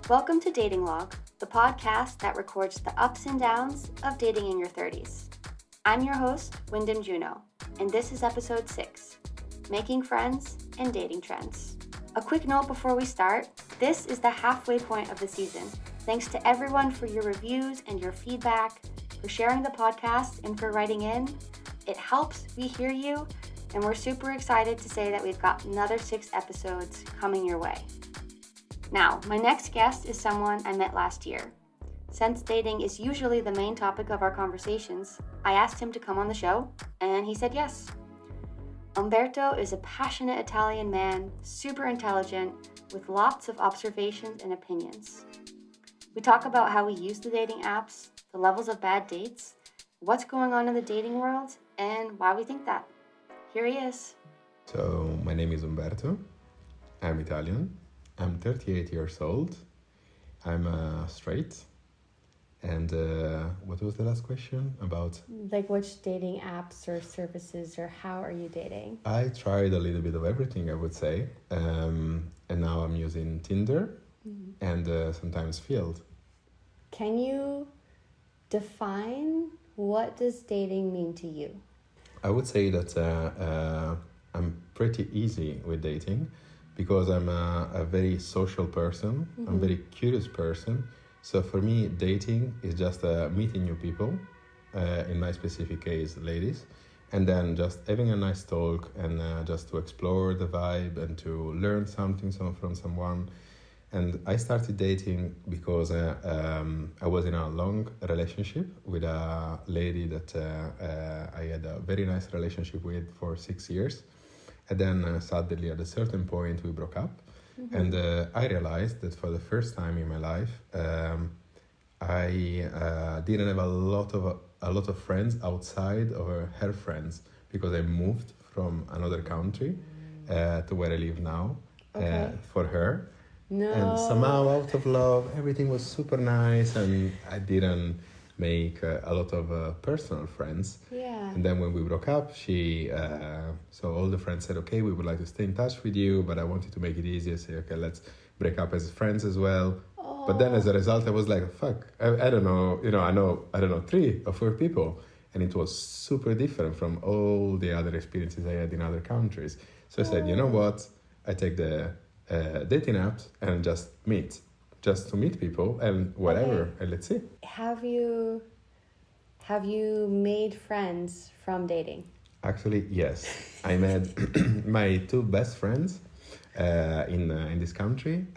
Welcome to Dating Log, the podcast that records the ups and downs of dating in your 30s. I'm your host, Wyndham Juno, and this is episode 6, Making Friends and Dating Trends. A quick note before we start, this is the halfway point of the season. Thanks to everyone for your reviews and your feedback, for sharing the podcast, and for writing in. It helps, we hear you, and we're super excited to say that we've got another 6 episodes coming your way. Now, my next guest is someone I met last year. Since dating is usually the main topic of our conversations, I asked him to come on the show, and he said yes. Umberto is a passionate Italian man, super intelligent, with lots of observations and opinions. We talk about how we use the dating apps, the levels of bad dates, what's going on in the dating world, and why we think that. Here he is. So, my name is Umberto. I'm Italian. I'm 38 years old. I'm straight. And what was the last question about? Like which dating apps or services or how are you dating? I tried a little bit of everything, I would say. And now I'm using Tinder and sometimes Field. Can you define what does dating mean to you? I would say that I'm pretty easy with dating because I'm a very social person. I'm a very curious person. So for me, dating is just meeting new people, in my specific case, ladies, and then just having a nice talk and just to explore the vibe and to learn something from someone. And I started dating because I was in a long relationship with a lady that I had a very nice relationship with for 6 years. And then suddenly at a certain point we broke up. And I realized that for the first time in my life, I didn't have a lot of friends outside of her friends because I moved from another country to where I live now for her. No. And somehow out of love, everything was super nice and I didn't make a lot of personal friends. Yeah. And then when we broke up, so all the friends said, okay, we would like to stay in touch with you, but I wanted to make it easier. Say, okay, let's break up as friends as well. Oh. But then as a result, I was like, fuck, I don't know, I know 3 or 4 people. And it was super different from all the other experiences I had in other countries. So I said, you know what? I take the dating apps and just to meet people and whatever, and let's see. Have you made friends from dating? Actually, yes. I met my 2 best friends in this country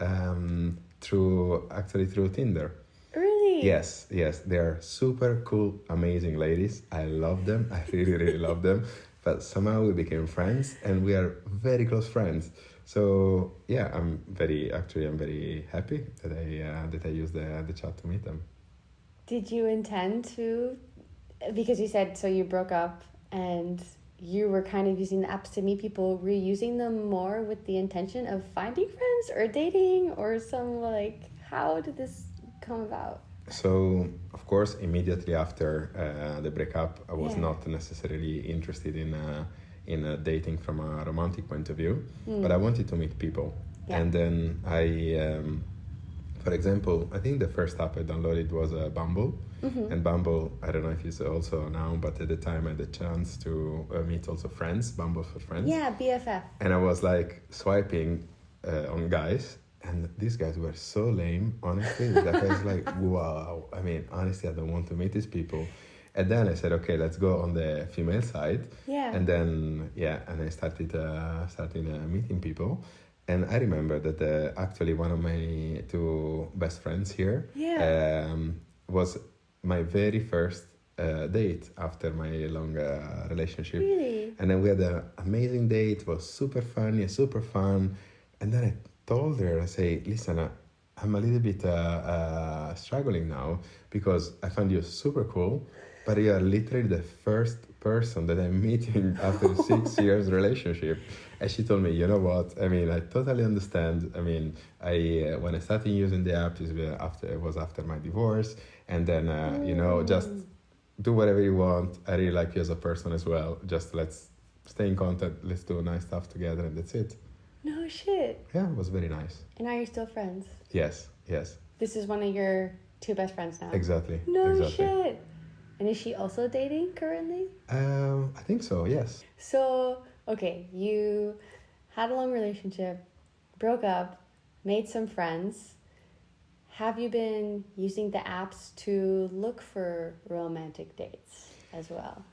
through Tinder. Really? Yes. They are super cool, amazing ladies. I love them. I really, really love them. But somehow we became friends, and we are very close friends. So yeah, I'm very happy that I used the chat to meet them. Did you intend to? Because you said so you broke up and you were kind of using the apps to meet people. Were you using them more with the intention of finding friends or dating or how did this come about? So, of course, immediately after the breakup, I was not necessarily interested in dating from a romantic point of view, but I wanted to meet people. Yeah. And then I, for example, I think the first app I downloaded was Bumble. And Bumble, I don't know if it's also now, but at the time I had the chance to meet also friends, Bumble for friends. Yeah, BFF. And I was like swiping on guys. And these guys were so lame, honestly, that I was like, wow. I mean, honestly, I don't want to meet these people. And then I said, okay, let's go on the female side. Yeah. And then, and I started meeting people. And I remember that actually one of my 2 best friends here was my very first date after my long relationship. Really? And then we had an amazing date. It was super funny, super fun. And then I told her, I say, listen, I'm a little bit struggling now because I found you super cool, but you are literally the first person that I'm meeting after 6 years relationship. And she told me, you know what? I mean, I totally understand. I mean, when I started using the app, it was after my divorce, and then just do whatever you want. I really like you as a person as well. Just let's stay in contact. Let's do nice stuff together, and that's it. No shit. Yeah, it was very nice. And are you still friends? Yes. Yes. This is one of your two best friends now? Exactly. No exactly. shit. And is she also dating currently? I think so, yes. So, okay, you had a long relationship, broke up, made some friends. Have you been using the apps to look for romantic dates as well?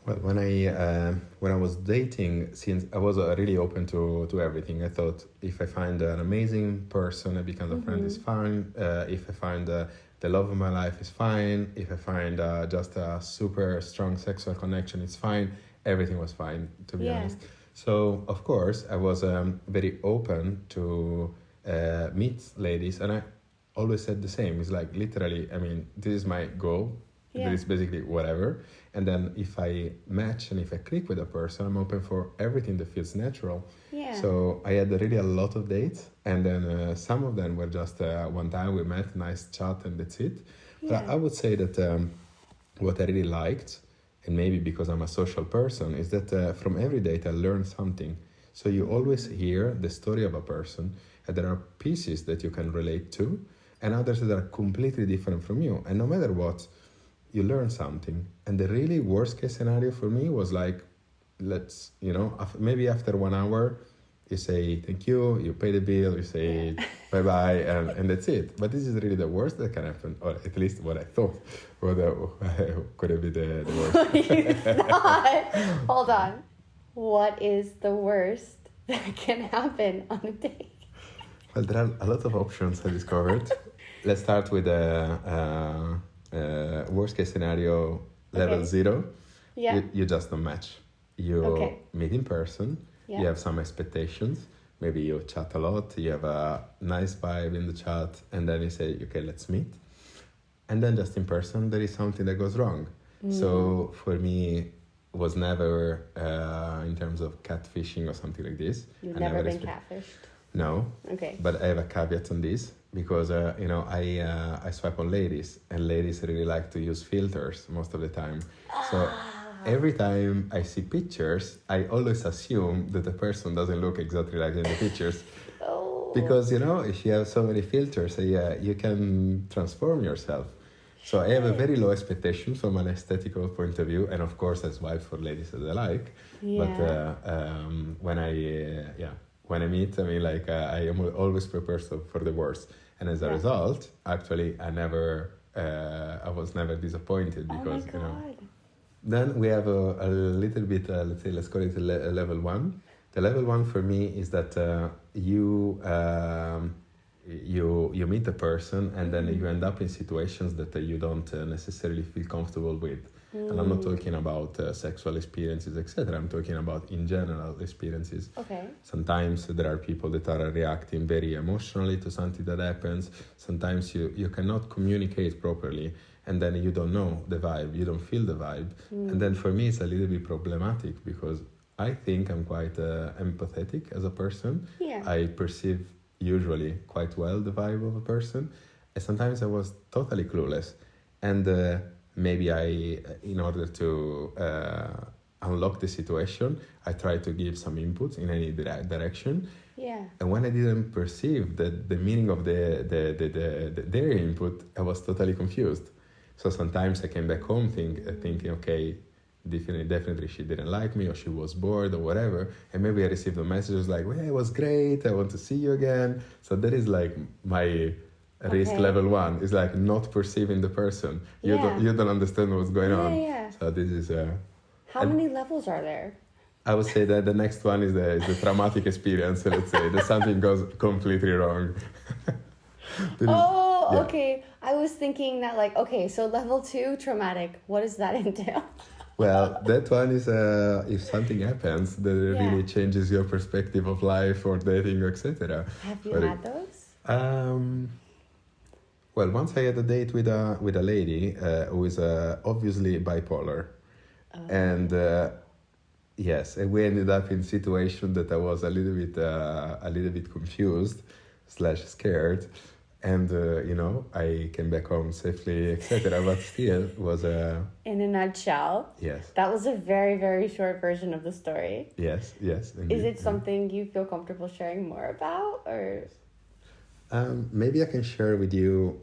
Well, when I was dating, since I was really open to everything, I thought if I find an amazing person, I become a friend is fine. If I find the love of my life is fine. If I find just a super strong sexual connection, it's fine. Everything was fine, to be honest. So of course I was very open to meet ladies, and I always said the same. It's like literally, I mean, this is my goal. Yeah. It's basically whatever. And then if I match and if I click with a person, I'm open for everything that feels natural. Yeah. So I had really a lot of dates, and then some of them were just one time we met, nice chat, and that's it. But I would say that what I really liked, and maybe because I'm a social person, is that from every date I learned something. So you always hear the story of a person, and there are pieces that you can relate to, and others that are completely different from you. And no matter what, you learn something. And the really worst case scenario for me was like, let's, maybe after 1 hour, you say thank you, you pay the bill, you say bye-bye, and that's it. But this is really the worst that can happen, or at least what I thought could have been the worst. You thought? Hold on. What is the worst that can happen on a date? Well, there are a lot of options I discovered. Let's start with worst case scenario, level 0. Yeah. You just don't match. You meet in person. Yeah. You have some expectations. Maybe you chat a lot. You have a nice vibe in the chat, and then you say, okay, let's meet. And then just in person, there is something that goes wrong. So for me, it was never in terms of catfishing or something like this. You've never been catfished? No. Okay. But I have a caveat on this because I swipe on ladies, and ladies really like to use filters most of the time. So every time I see pictures, I always assume that the person doesn't look exactly like in the pictures. Because if you have so many filters, you can transform yourself. So I have a very low expectation from an aesthetical point of view, and of course I swipe for ladies that I like. Yeah. But when I meet, I mean, like I am always prepared for the worst, and as a result, actually, I was never disappointed because Then we have a little bit, let's call it a level 1. The level 1 for me is that you meet a person, and then you end up in situations that you don't necessarily feel comfortable with. And I'm not talking about sexual experiences, etc. I'm talking about in general experiences. Okay. Sometimes there are people that are reacting very emotionally to something that happens. Sometimes you cannot communicate properly, and then you don't know the vibe, you don't feel the vibe. And then for me it's a little bit problematic because I think I'm quite empathetic as a person. Yeah. I perceive usually quite well the vibe of a person, and sometimes I was totally clueless. And maybe in order to unlock the situation, I tried to give some inputs in any direction. Yeah. And when I didn't perceive the meaning of their input, I was totally confused. So sometimes I came back home thinking, okay, definitely she didn't like me, or she was bored, or whatever. And maybe I received a message like, well, it was great, I want to see you again. So that is like my risk level 1. Is like not perceiving the person. You don't understand what's going on. Yeah. So this is how many levels are there? I would say that the next one is the traumatic experience. Let's say that something goes completely wrong. Okay. I was thinking that so level 2 traumatic. What does that entail? Well, that one is if something happens that really changes your perspective of life or dating, etc. Have you had those? Well, once I had a date with a lady who is obviously bipolar, and yes, and we ended up in a situation that I was a little bit confused / scared, and I came back home safely, etc. But still, it was in a nutshell. Yes. That was a very, very short version of the story. Yes. Indeed. Is it something you feel comfortable sharing more about, or? Maybe I can share with you.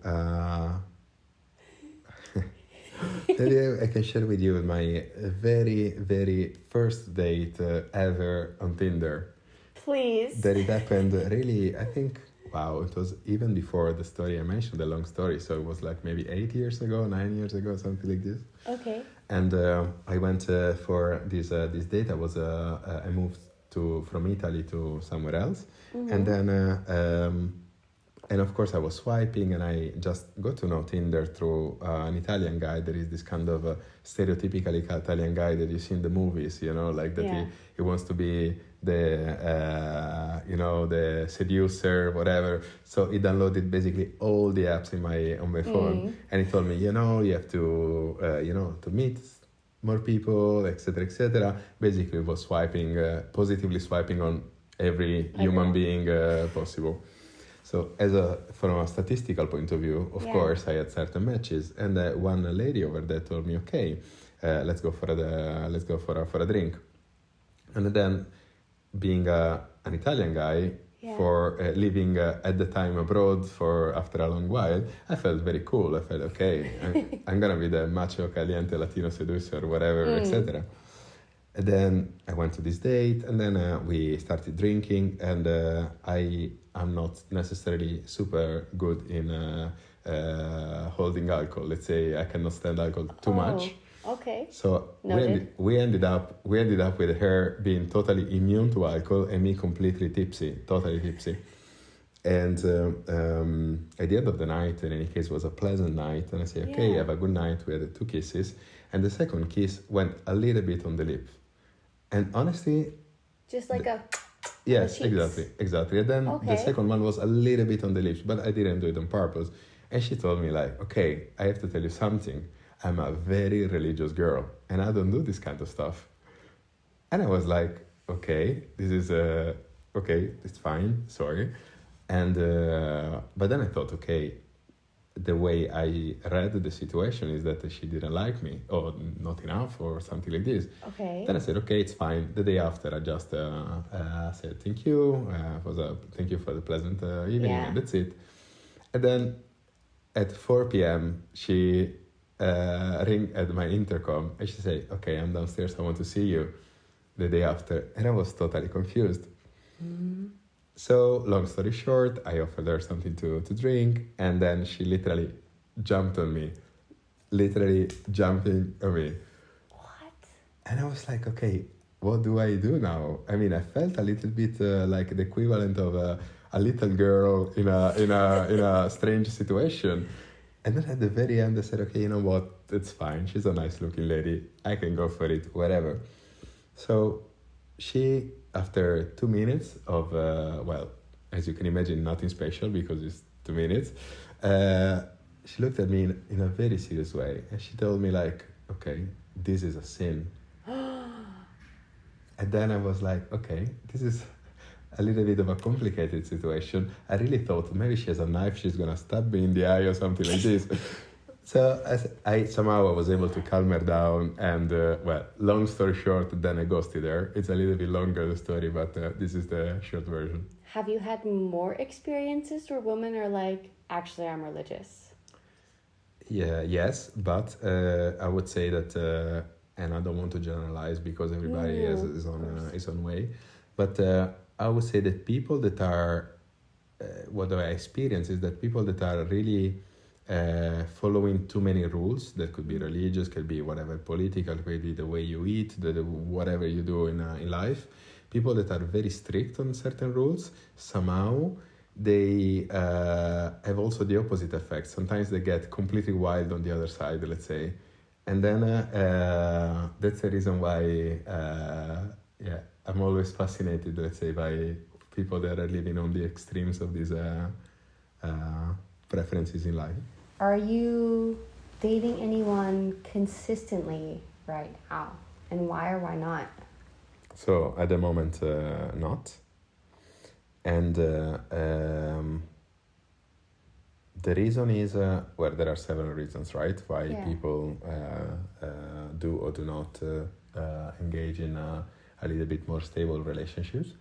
Maybe I can share with you my very, very first date ever on Tinder. Please. That it happened really, I think, wow, it was even before the story I mentioned, the long story. So it was like maybe 8 years ago, 9 years ago, something like this. Okay. And I went for this date. I moved from Italy to somewhere else. Mm-hmm. And then and of course I was swiping, and I just got to know Tinder through an Italian guy. There is this kind of stereotypically Italian guy that you see in the movies, like that he wants to be the the seducer, whatever. So he downloaded basically all the apps on my phone, and he told me, you have to to meet more people, etc., etc. Basically, was positively swiping on every human being possible. So, from a statistical point of view, of course, I had certain matches, and one lady over there told me, "Okay, let's go for a drink." And then, being an Italian guy, for living at the time abroad after a long while, I felt very cool. I felt okay. I'm gonna be the macho caliente Latino seducer, whatever, etc. And then I went to this date, and then we started drinking, and I'm not necessarily super good in holding alcohol. Let's say I cannot stand alcohol too much. Okay. So we ended up with her being totally immune to alcohol and me completely totally tipsy. And at the end of the night, in any case, it was a pleasant night. And I say, okay, have a good night. We had 2 kisses. And the second kiss went a little bit on the lip. And honestly... Just like Yes, exactly. And then the second one was a little bit on the lips, but I didn't do it on purpose. And she told me like, okay, I have to tell you something. I'm a very religious girl, and I don't do this kind of stuff. And I was like, okay, this is, okay, it's fine, sorry. And, but then I thought, okay, the way I read the situation is that she didn't like me, or not enough, or something like this. Okay. Then I said, okay, it's fine. The day after, I just said thank you. Thank you for the pleasant evening, and that's it. And then at 4 p.m., she rang at my intercom, and she said, okay, I'm downstairs. I want to see you the day after. And I was totally confused. Mm-hmm. So, long story short, I offered her something to drink, and then she literally jumped on me. Literally jumping on me. What? And I was like, okay, what do I do now? I mean, I felt a little bit like the equivalent of a little girl in a strange situation. And then at the very end, I said, okay, you know what? It's fine. She's a nice looking lady. I can go for it, whatever. So she... After 2 minutes of, as you can imagine, nothing special because it's 2 minutes, she looked at me in a very serious way, and she told me like, okay, this is a sin. And then I was like, okay, this is a little bit of a complicated situation. I really thought maybe she has a knife, she's gonna stab me in the eye or something like this. So I was able to calm her down, and long story short, then I ghosted her. It's a little bit longer, the story, but this is the short version. Have you had more experiences where women are like, actually, I'm religious? Yeah, yes, but I would say that, and I don't want to generalize because everybody has his own way, but I would say that people that are, what I experience is that people that are really following too many rules, that could be religious, could be whatever, political, could be the way you eat, whatever you do in life. People that are very strict on certain rules, somehow they have also the opposite effect. Sometimes they get completely wild on the other side, let's say. And then that's the reason why, I'm always fascinated, let's say, by people that are living on the extremes of these preferences in life. Are you dating anyone consistently right now? And why or why not? So at the moment, not. And the reason is, there are several reasons, right? Why people do or do not engage in a little bit more stable relationships.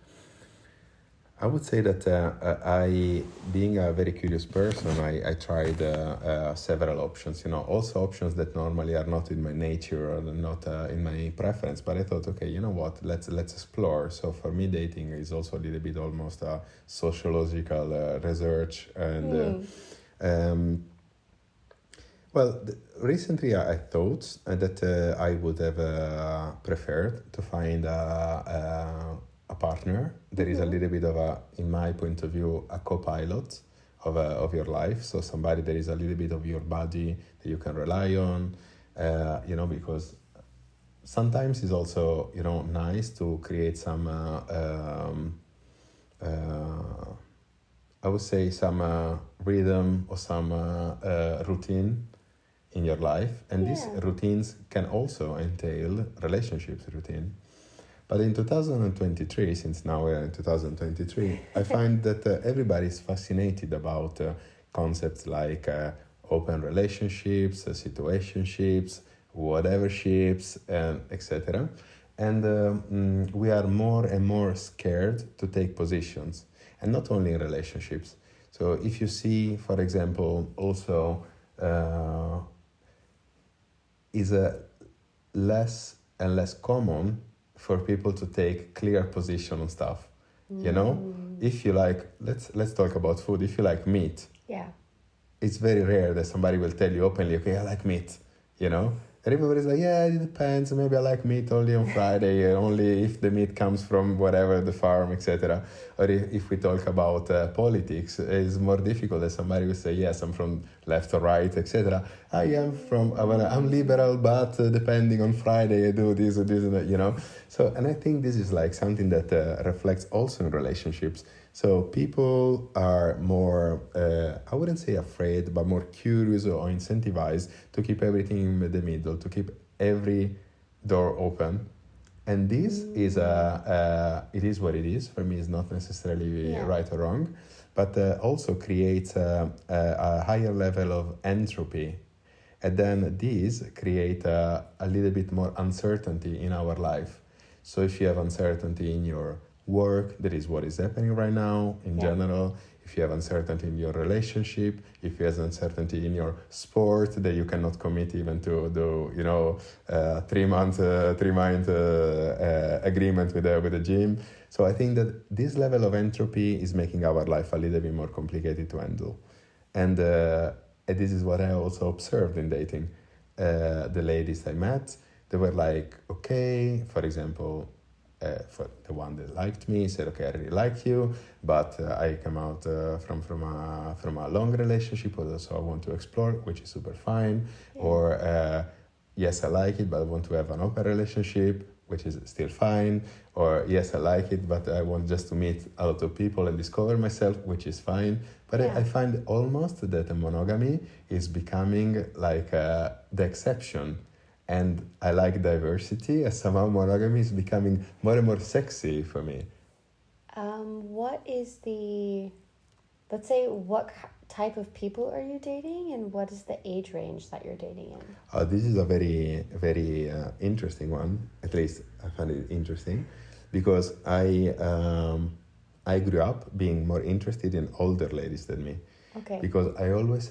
I would say that I, being a very curious person, I tried several options. Also options that normally are not in my nature or not in my preference. But I thought, okay, you know what? Let's explore. So for me, dating is also a little bit almost a sociological research and. Well, recently I thought that I would have preferred to find a partner. There is a little bit of in my point of view, a co-pilot of your life. So somebody that is a little bit of your body that you can rely on, because sometimes it's also, nice to create some, I would say some rhythm or some routine in your life, and these routines can also entail relationships routine. But in 2023, since now we're in 2023, I find that everybody is fascinated about concepts like open relationships, situationships, whatever ships, and etc. And we are more and more scared to take positions, and not only in relationships. So if you see, for example, also is less and less common for people to take clear position on stuff. If you like, let's talk about food. If you like meat, it's very rare that somebody will tell you openly, okay, I like meat, And everybody's like, yeah, it depends. Maybe I like meat only on Friday, only if the meat comes from whatever, the farm, etc. Or if we talk about politics, it's more difficult that somebody will say, yes, I'm from left or right, etc. I'm liberal, but depending on Friday, I do this or this and that, So, and I think this is like something that reflects also in relationships. So people are more, I wouldn't say afraid, but more curious or incentivized to keep everything in the middle, to keep every door open. And this is it is what it is. For me, it's not necessarily right or wrong, but also creates a higher level of entropy. And then these create a little bit more uncertainty in our life. So if you have uncertainty in your work, that is what is happening right now in general. If you have uncertainty in your relationship, if you have uncertainty in your sport that you cannot commit even to do, 3-month agreement with the gym. So I think that this level of entropy is making our life a little bit more complicated to handle. And this is what I also observed in dating. The ladies I met, they were like, okay, for example, for the one that liked me, said, okay, I really like you, but I come out from a long relationship, so I want to explore, which is super fine. Yeah. Or yes, I like it, but I want to have an open relationship, which is still fine. Or yes, I like it, but I want just to meet a lot of people and discover myself, which is fine. But I find almost that monogamy is becoming like the exception. And I like diversity, and somehow monogamy is becoming more and more sexy for me. What is let's say, what type of people are you dating, and what is the age range that you're dating in? This is a very, very interesting one. At least I find it interesting, because I grew up being more interested in older ladies than me. Okay. Because I always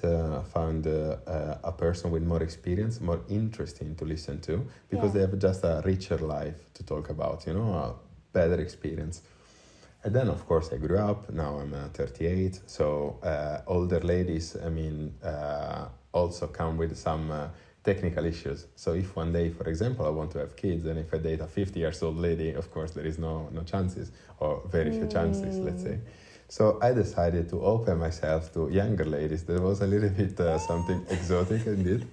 found a person with more experience more interesting to listen to, because they have just a richer life to talk about, a better experience. And then, of course, I grew up. Now I'm 38. So older ladies, also come with some technical issues. So if one day, for example, I want to have kids, and if I date a 50-year-old lady, of course, there is no chances, or very few chances, let's say. So I decided to open myself to younger ladies. There was a little bit something exotic indeed.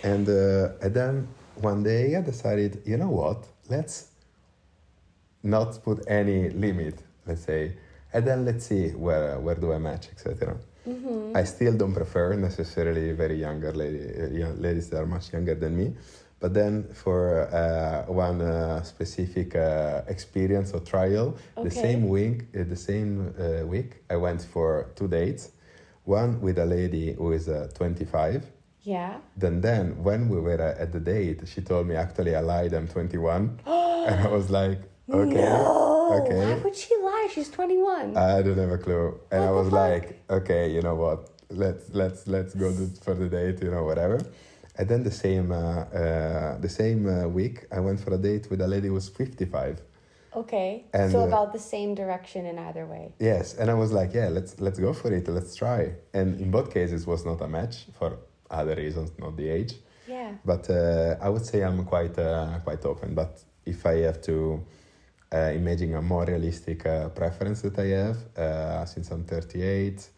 And then one day I decided, you know what, let's not put any limit, let's say. And then let's see where do I match, etc. Mm-hmm. I still don't prefer necessarily very younger ladies that are much younger than me. But then for one specific experience or trial, the same week, I went for 2 dates. One with a lady who is 25. Yeah. Then when we were at the date, she told me, actually, I lied, I'm 21. And I was like, okay. No! Why would she lie why? She's 21. I don't have a clue. And What I the was fuck? like, okay, you know what? Let's go for the date, whatever. And then the same week, I went for a date with a lady who was 55. Okay. And so about the same direction in either way. yes, and I was like, yeah, let's go for it. Let's try. And in both cases, was not a match for other reasons, not the age. Yeah. But I would say I'm quite open. But if I have to imagine a more realistic preference that I have, since I'm 38,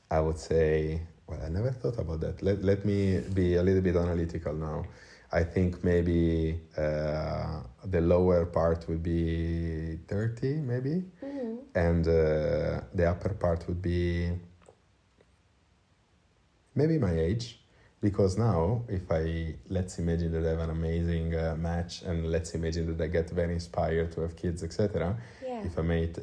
I would say, well, I never thought about that. Let me be a little bit analytical now. I think maybe the lower part would be 30, maybe, and the upper part would be maybe my age. Because now, let's imagine that I have an amazing match, and let's imagine that I get very inspired to have kids, etc. Yeah. If I meet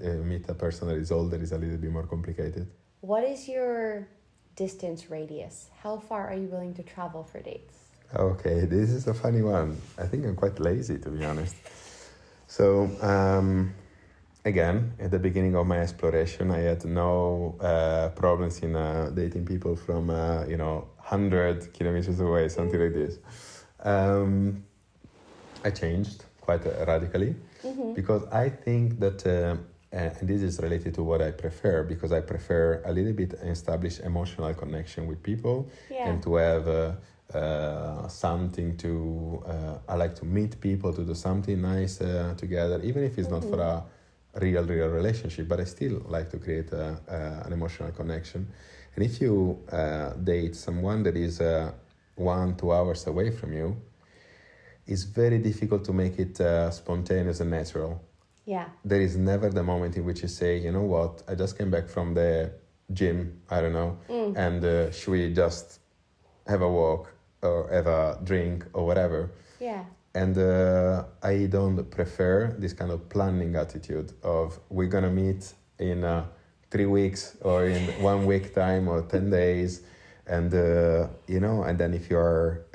a person that is older, it's a little bit more complicated. What is your distance radius? How far are you willing to travel for dates? Okay, this is a funny one. I think I'm quite lazy, to be honest. So, again, at the beginning of my exploration, I had no problems in dating people from, 100 kilometers away, something like this. I changed quite radically because I think that, and this is related to what I prefer, because I prefer a little bit established emotional connection with people and to have something to, I like to meet people, to do something nice together, even if it's not for a real relationship, but I still like to create an emotional connection. And if you date someone that is 1-2 hours away from you, it's very difficult to make it spontaneous and natural. Yeah. There is never the moment in which you say, you know what, I just came back from the gym, I don't know, and should we just have a walk or have a drink or whatever? Yeah. And I don't prefer this kind of planning attitude of we're gonna meet in 3 weeks or in 1 week time or 10 days, and and then if you're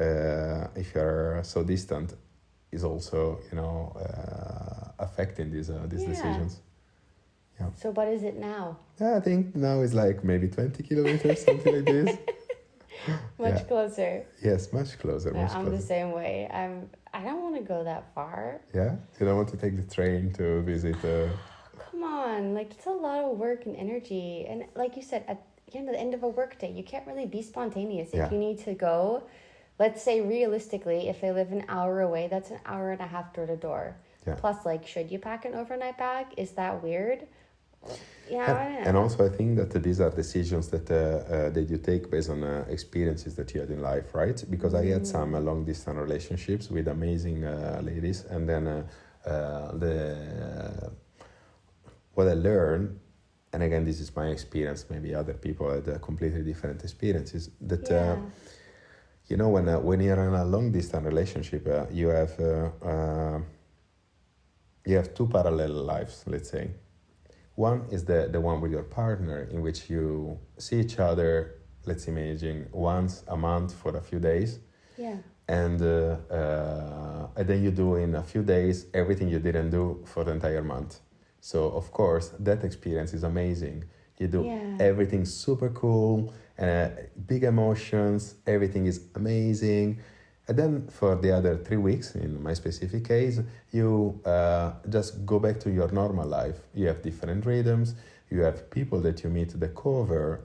so distant, is also affecting these decisions. Yeah. So what is it now? Yeah, I think now it's like maybe 20 kilometers, something like this. Much closer. Yes, much closer. Yeah, much I'm closer. the same way. I don't want to go that far. Yeah, you don't want to take the train to visit. Come on, it's a lot of work and energy, and like you said, at the end of a workday, you can't really be spontaneous. If you need to go, let's say realistically, if they live an hour away, that's an hour and a half door to door. Yeah. Plus, should you pack an overnight bag? Is that weird? Yeah. And also, I think that these are decisions that you take based on experiences that you had in life, right? Because I had some long distance relationships with amazing ladies, and then what I learned, and again, this is my experience. Maybe other people had completely different experiences. That when you're in a long distance relationship, you have two parallel lives, let's say. One is the one with your partner, in which you see each other, let's imagine, once a month for a few days. Yeah. And then you do in a few days everything you didn't do for the entire month. So, of course, that experience is amazing. You do everything super cool, big emotions, everything is amazing. And then for the other 3 weeks, in my specific case, you just go back to your normal life. You have different rhythms. You have people that you meet that cover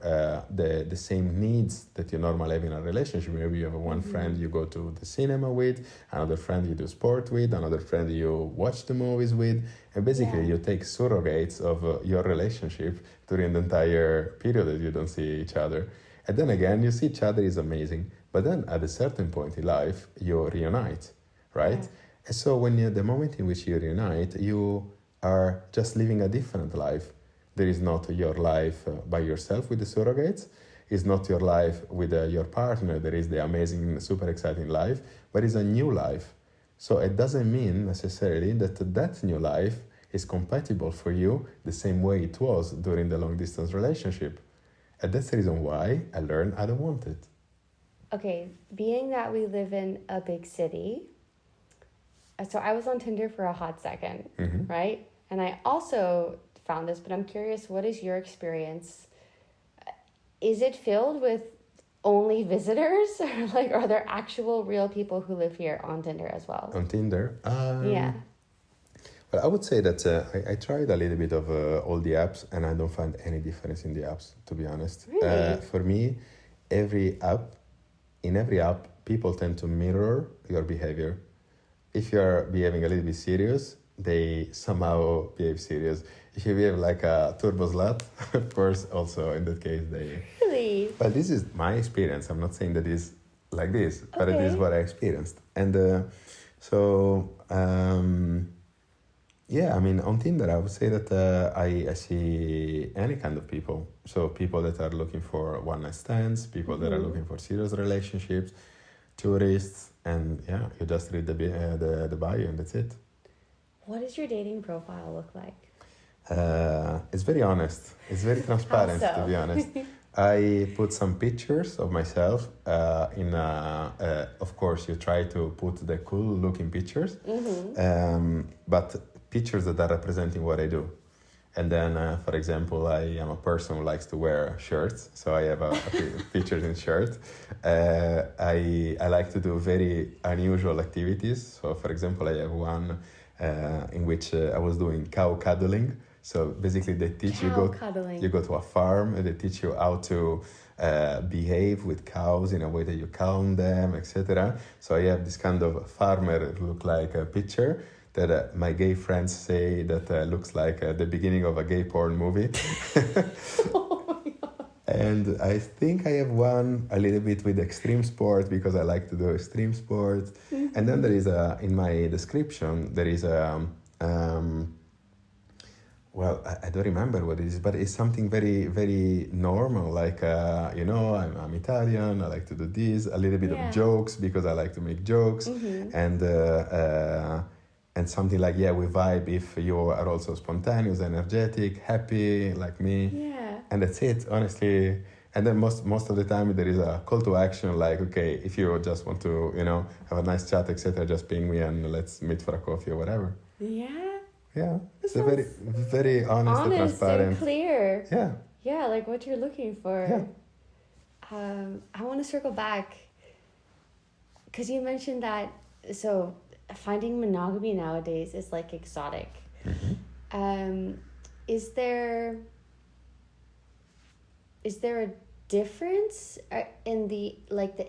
the same needs that you normally have in a relationship. Maybe you have one friend you go to the cinema with, another friend you do sport with, another friend you watch the movies with. And basically you take surrogates of your relationship during the entire period that you don't see each other. And then again, you see each other is amazing. But then at a certain point in life, you reunite, right? Yeah. And so the moment in which you reunite, you are just living a different life. There is not your life by yourself with the surrogates. It's not your life with your partner. There is the amazing, super exciting life, but it's a new life. So it doesn't mean necessarily that new life is compatible for you the same way it was during the long distance relationship. And that's the reason why I learned I don't want it. Okay, being that we live in a big city, so I was on Tinder for a hot second, right? And I also found this, but I'm curious, what is your experience? Is it filled with only visitors, or like are there actual real people who live here on Tinder as well? On Tinder? Yeah. Well, I would say that I tried a little bit of all the apps, and I don't find any difference in the apps, to be honest. Really? For me, in every app, people tend to mirror your behavior. If you're behaving a little bit serious, they somehow behave serious. If you behave like a turbo slut, of course, also in that case, they... Really? But this is my experience. I'm not saying that it's like this, but it is what I experienced. And yeah, I mean, on Tinder, I would say that I see any kind of people. So people that are looking for one-night stands, people that are looking for serious relationships, tourists, and yeah, you just read the bio and that's it. What does your dating profile look like? It's very honest. It's very transparent, to be honest. I put some pictures of myself of course, you try to put the cool-looking pictures, but pictures that are representing what I do. And then, for example, I am a person who likes to wear shirts, so I have a pictures in shirt. I like to do very unusual activities. So, for example, I have one in which I was doing cow cuddling. So basically, they teach you go to a farm and they teach you how to behave with cows in a way that you calm them, etc. So I have this kind of farmer look like a picture that my gay friends say that looks like the beginning of a gay porn movie. Oh my God. And I think I have one a little bit with extreme sport because I like to do extreme sports. And then there is in my description, there is well, I don't remember what it is, but it's something very, very normal. Like, I'm Italian. I like to do this. A little bit of jokes because I like to make jokes. And something like, we vibe if you are also spontaneous, energetic, happy, like me. Yeah. And that's it, honestly. And then most of the time there is a call to action, like, okay, if you just want to, have a nice chat, etc., just ping me and let's meet for a coffee or whatever. Yeah. Yeah, it's a very, very honest and transparent. And clear. Yeah. Yeah, like what you're looking for. Yeah. I want to circle back because you mentioned that, so finding monogamy nowadays is like exotic. Is there a difference in the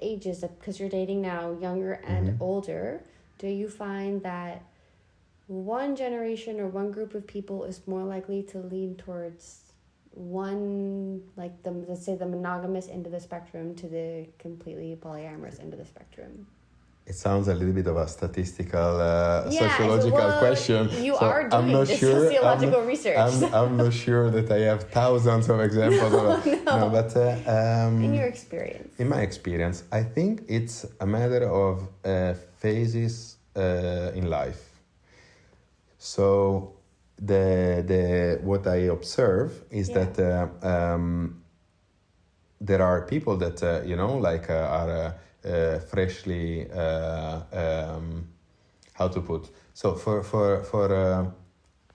ages, because you're dating now younger and older? Do you find that one generation or one group of people is more likely to lean towards one, like let's say the monogamous end of the spectrum to the completely polyamorous end of the spectrum? It sounds a little bit of a statistical, sociological question. You are doing sociological research. I'm not sure that I have thousands of examples. No, but in your experience. In my experience, I think it's a matter of phases in life. So the what I observe is that there are people that are freshly how to put, so for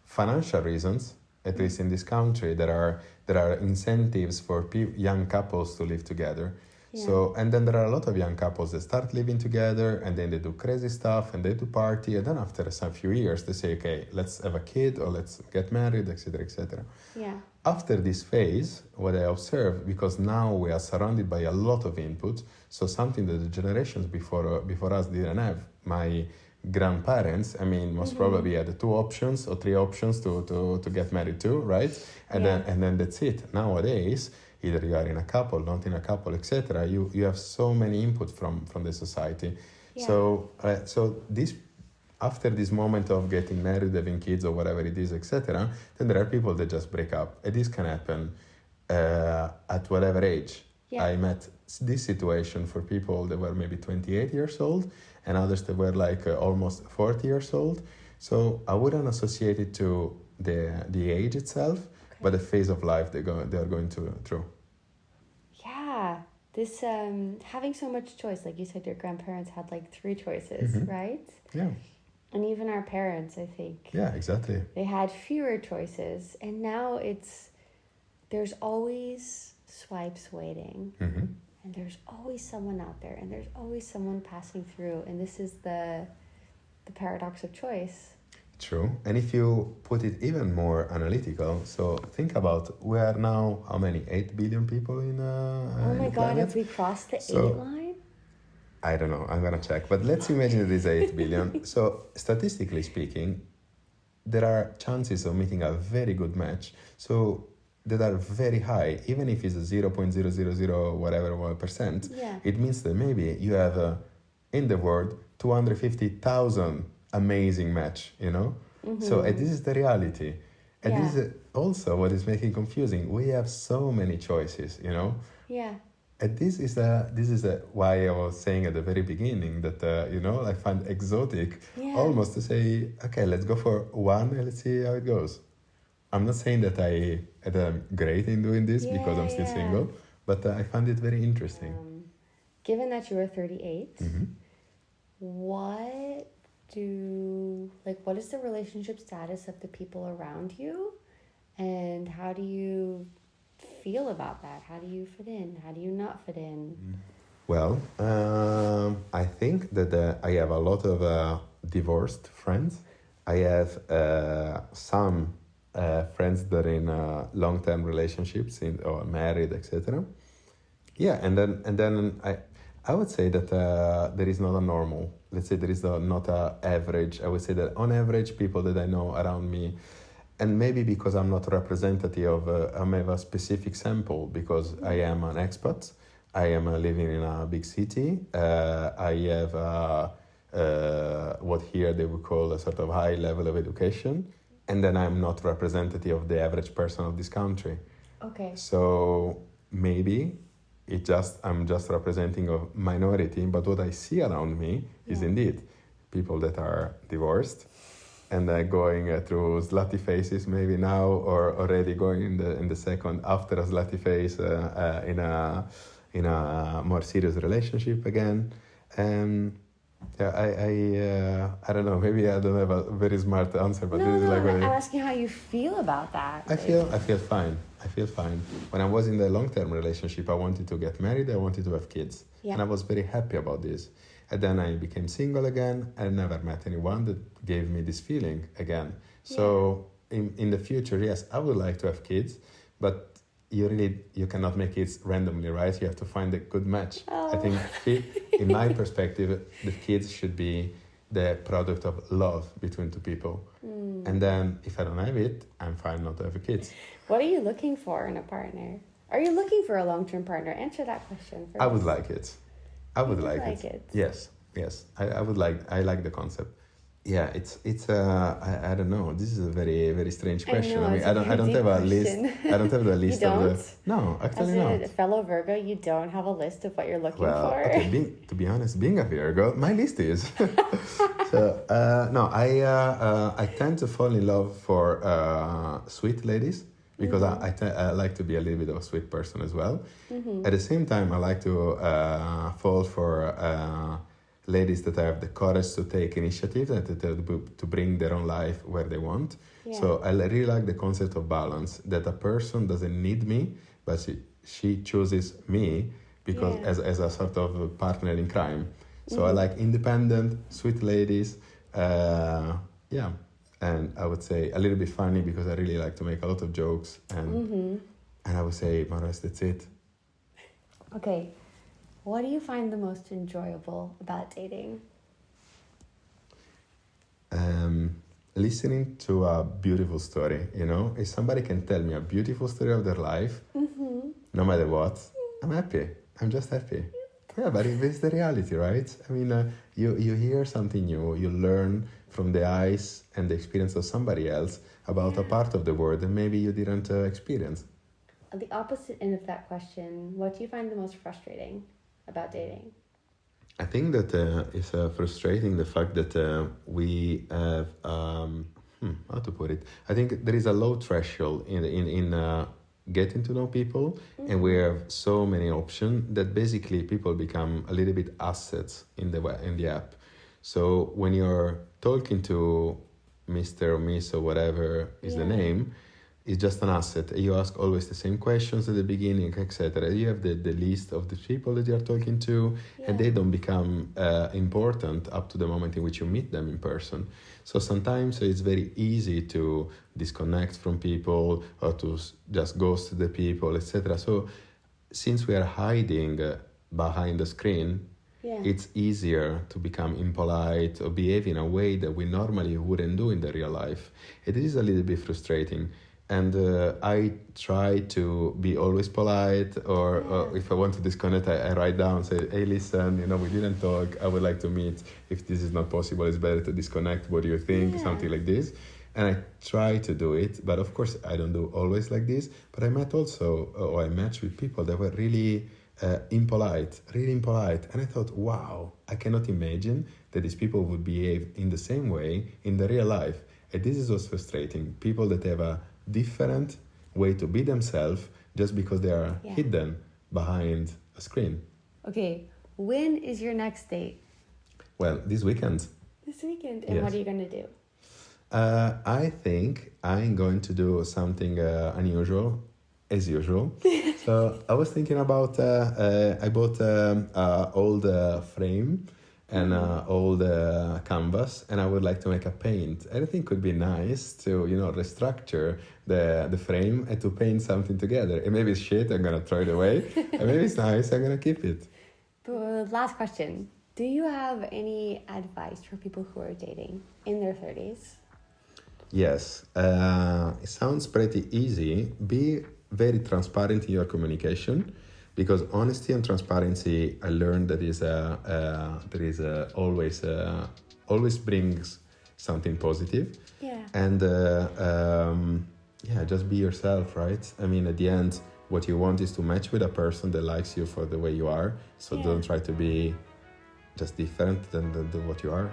financial reasons, at least in this country, there are incentives for young couples to live together. So, and then there are a lot of young couples that start living together and then they do crazy stuff and they do party, and then after some few years they say, okay, let's have a kid or let's get married, etc., etc. Yeah. After this phase, what I observe, because now we are surrounded by a lot of input, so something that the generations before us didn't have. My grandparents, most probably had 2 options or 3 options to get married to, right? And then that's it. Nowadays, either you are in a couple, not in a couple, etc. You have so many input from the society. Yeah. So this, after this moment of getting married, having kids or whatever it is, etc., then there are people that just break up. And this can happen at whatever age. Yeah. I met this situation for people that were maybe 28 years old and others that were like almost 40 years old. So I wouldn't associate it to the age itself, but the phase of life they are going through. Yeah, this having so much choice, like you said, your grandparents had like 3 choices, right? Yeah. And even our parents, I think. Yeah, exactly. They had fewer choices, and now there's always swipes waiting. Mm-hmm. And there's always someone out there, and there's always someone passing through, and this is the paradox of choice. True. And if you put it even more analytical, so think about, we are now how many? 8 billion people in oh my in God, planet? have we crossed the 8 line? I don't know. I'm gonna check. But let's imagine it is 8 billion. So statistically speaking, there are chances of making a very good match. So that are very high, even if it's a 0.000 whatever 1%. Yeah. It means that maybe you have in the world 250,000 amazing match, you know? Mm-hmm. So this is the reality. And Yeah. this is also what is making confusing. We have so many choices, you know? Yeah. And this is why I was saying at the very beginning that, I find exotic almost to say, okay, let's go for one and let's see how it goes. I'm not saying that I'm great in doing this because I'm still single, but I find it very interesting. Given that you were 38, Mm-hmm. what is the relationship status of the people around you? And how do you feel about that? How do you fit in? How do you not fit in? Well, I think that I have a lot of divorced friends. I have some friends that are in long-term relationships or married, etc. Yeah, and then I would say that there is not a normal. Let's say there is not a average. I would say that on average, people that I know around me, and maybe because I'm not representative of, I have a specific sample because I am an expat. I am living in a big city. I have what here they would call a sort of high level of education. And then I'm not representative of the average person of this country. Okay. So maybe I'm just representing a minority, but what I see around me is indeed people that are divorced and going through slutty phases maybe now, or already going in the second after a slutty phase in a more serious relationship again. And I don't know. Maybe I don't have a very smart answer, but this is like. I'm asking how you feel about that. I feel fine. I feel fine. When I was in the long-term relationship, I wanted to get married. I wanted to have kids, and I was very happy about this. And then I became single again. I never met anyone that gave me this feeling again. So in the future, yes, I would like to have kids, but you cannot make it randomly, right? You have to find a good match. I think, in my perspective, the kids should be the product of love between two people. And then if I don't have it, I'm fine not to have kids. What are you looking for in a partner? Are you looking for a long-term partner? Answer that question first. I would like it. I would like it. Yes. I would like. I like the concept. Yeah, it's I don't know. This is a very, very strange question. I don't have a list. I don't have the list you don't? of the. No, actually not. As a fellow Virgo, you don't have a list of what you're looking for. Okay, to be honest, being a Virgo, my list is. So no, I tend to fall in love for sweet ladies because I like to be a little bit of a sweet person as well. At the same time, I like to fall for ladies that have the courage to take initiative and to bring their own life where they want. So I really like the concept of balance, that a person doesn't need me, but she chooses me because as a sort of partner in crime. So I like independent, sweet ladies. And I would say a little bit funny because I really like to make a lot of jokes. And I would say, more or less, that's it. Okay. What do you find the most enjoyable about dating? Listening to a beautiful story, if somebody can tell me a beautiful story of their life, no matter what, I'm happy. I'm just happy. Yeah, but it's the reality, right? I mean, you hear something new, you learn from the eyes and the experience of somebody else about a part of the world that maybe you didn't experience. At the opposite end of that question, what do you find the most frustrating about dating? I think that it's frustrating the fact that we have how to put it. I think there is a low threshold in getting to know people, and we have so many options that basically people become a little bit assets in the app. So when you're talking to Mr. or Miss or whatever is the name, it's just an asset. You ask always the same questions at the beginning, etc. You have the list of the people that you're talking to, and they don't become important up to the moment in which you meet them in person. So sometimes it's very easy to disconnect from people or to just ghost the people, etc. So since we are hiding behind the screen, it's easier to become impolite or behave in a way that we normally wouldn't do in the real life. It is a little bit frustrating. And I try to be always polite, or if I want to disconnect, I write down, say, hey, listen, we didn't talk. I would like to meet. If this is not possible, it's better to disconnect. What do you think? Something like this. And I try to do it. But of course, I don't do always like this. But I met with people that were really impolite, really impolite. And I thought, wow, I cannot imagine that these people would behave in the same way in the real life. And this is what's frustrating. People that have a different way to be themselves just because they are hidden behind a screen. Okay, when is your next date? Well, this weekend. This weekend? And what are you going to do? I think I'm going to do something unusual, as usual. So I was thinking about, I bought an old frame and old canvas, and I would like to make a paint. And I think it could be nice to, restructure the frame and to paint something together. And maybe it's shit, I'm going to throw it away. And maybe it's nice, I'm going to keep it. But last question. Do you have any advice for people who are dating in their 30s? Yes. It sounds pretty easy. Be very transparent in your communication. Because honesty and transparency, I learned that always brings something positive. Yeah. And just be yourself, right? I mean, at the end, what you want is to match with a person that likes you for the way you are. So don't try to be just different than what you are.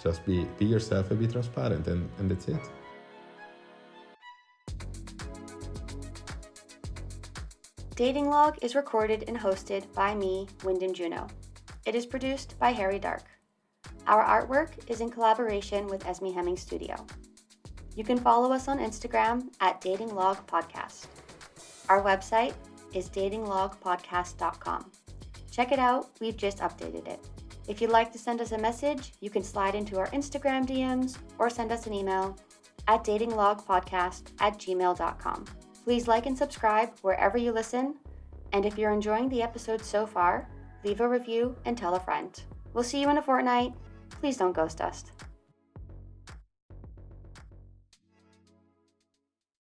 Just be yourself and be transparent, and that's it. Dating Log is recorded and hosted by me, Wyndham Juno. It is produced by Harry Dark. Our artwork is in collaboration with Esme Hemming Studio. You can follow us on Instagram at Dating Log Podcast. Our website is datinglogpodcast.com. Check it out, we've just updated it. If you'd like to send us a message, you can slide into our Instagram DMs or send us an email at datinglogpodcast@gmail.com. Please like and subscribe wherever you listen, and if you're enjoying the episode so far, leave a review and tell a friend. We'll see you in a fortnight. Please don't ghost us.